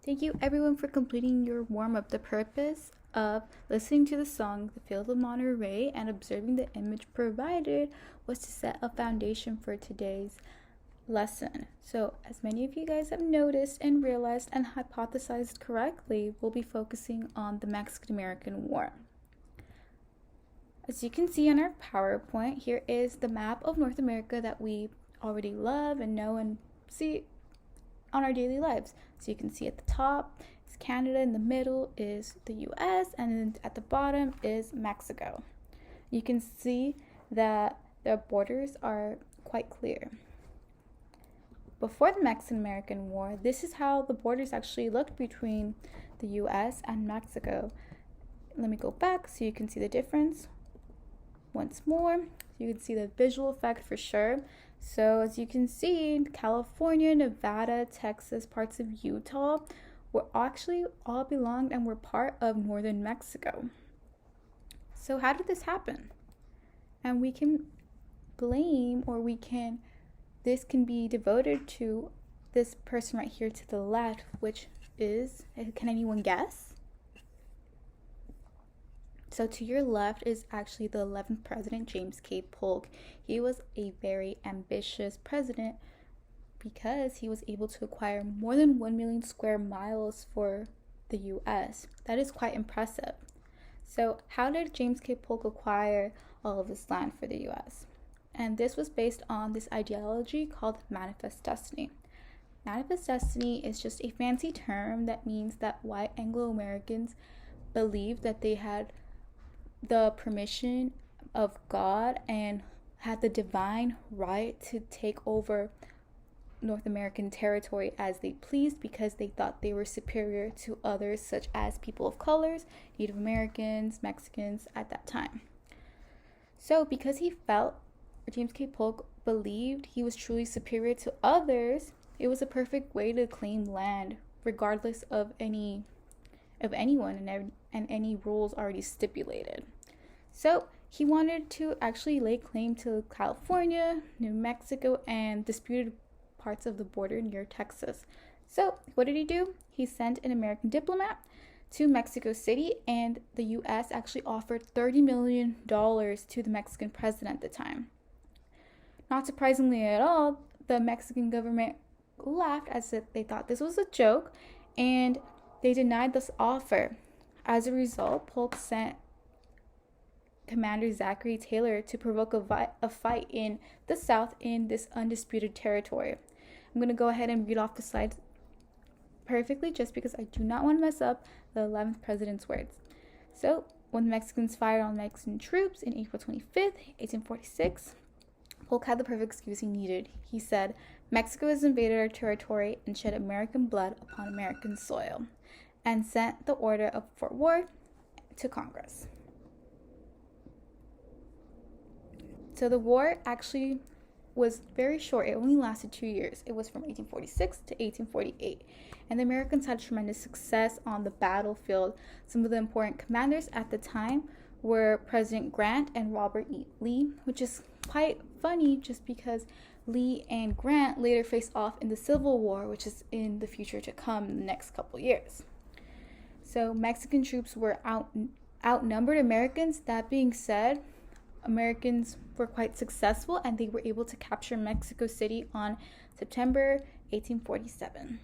Thank you everyone for completing your warm-up. The purpose of listening to the song The Field of Monterey and observing the image provided was to set a foundation for today's lesson. So as many of you guys have noticed and realized and hypothesized correctly, we'll be focusing on the Mexican-American War. As you can see on our PowerPoint, here is the map of North America that we already love and know and see on our daily lives. So you can see at the top is Canada, in the middle is the US, and then at the bottom is Mexico. You can see that the borders are quite clear. Before the Mexican-American War, this is how the borders actually looked between the US and Mexico. Let me go back so you can see the difference. Once more, you can see the visual effect for sure. So as you can see, California, Nevada, Texas, parts of Utah were actually all belonged and were part of northern Mexico. So how did this happen? And we can blame, or this can be devoted to this person right here to the left, which is, can anyone guess? So to your left is actually the 11th president, James K. Polk. He was a very ambitious president because he was able to acquire more than 1 million square miles for the U.S. That is quite impressive. So how did James K. Polk acquire all of this land for the U.S.? And this was based on this ideology called Manifest Destiny. Manifest Destiny is just a fancy term that means that white Anglo-Americans believed that they had the permission of God and had the divine right to take over North American territory as they pleased because they thought they were superior to others such as people of colors, Native Americans, Mexicans at that time. So because James K. Polk believed he was truly superior to others, it was a perfect way to claim land regardless of anyone and any rules already stipulated. So he wanted to actually lay claim to California, New Mexico, and disputed parts of the border near Texas. So what did he do? He sent an American diplomat to Mexico City, and the U.S. actually offered $30 million to the Mexican president at the time. Not surprisingly at all, the Mexican government laughed as if they thought this was a joke, and they denied this offer. As a result, Polk sent Commander Zachary Taylor to provoke a fight in the South in this undisputed territory. I'm going to go ahead and read off the slides perfectly just because I do not want to mess up the 11th president's words. So, when the Mexicans fired on Mexican troops in April 25th, 1846, Polk had the perfect excuse he needed. He said, "Mexico has invaded our territory and shed American blood upon American soil," and sent the order for war to Congress. So the war actually was very short. It only lasted 2 years. It was from 1846 to 1848. And the Americans had tremendous success on the battlefield. Some of the important commanders at the time were President Grant and Robert E. Lee, which is quite funny just because Lee and Grant later faced off in the Civil War, which is in the future to come in the next couple years. So Mexican troops were outnumbered Americans. That being said, Americans were quite successful and they were able to capture Mexico City on September 1847.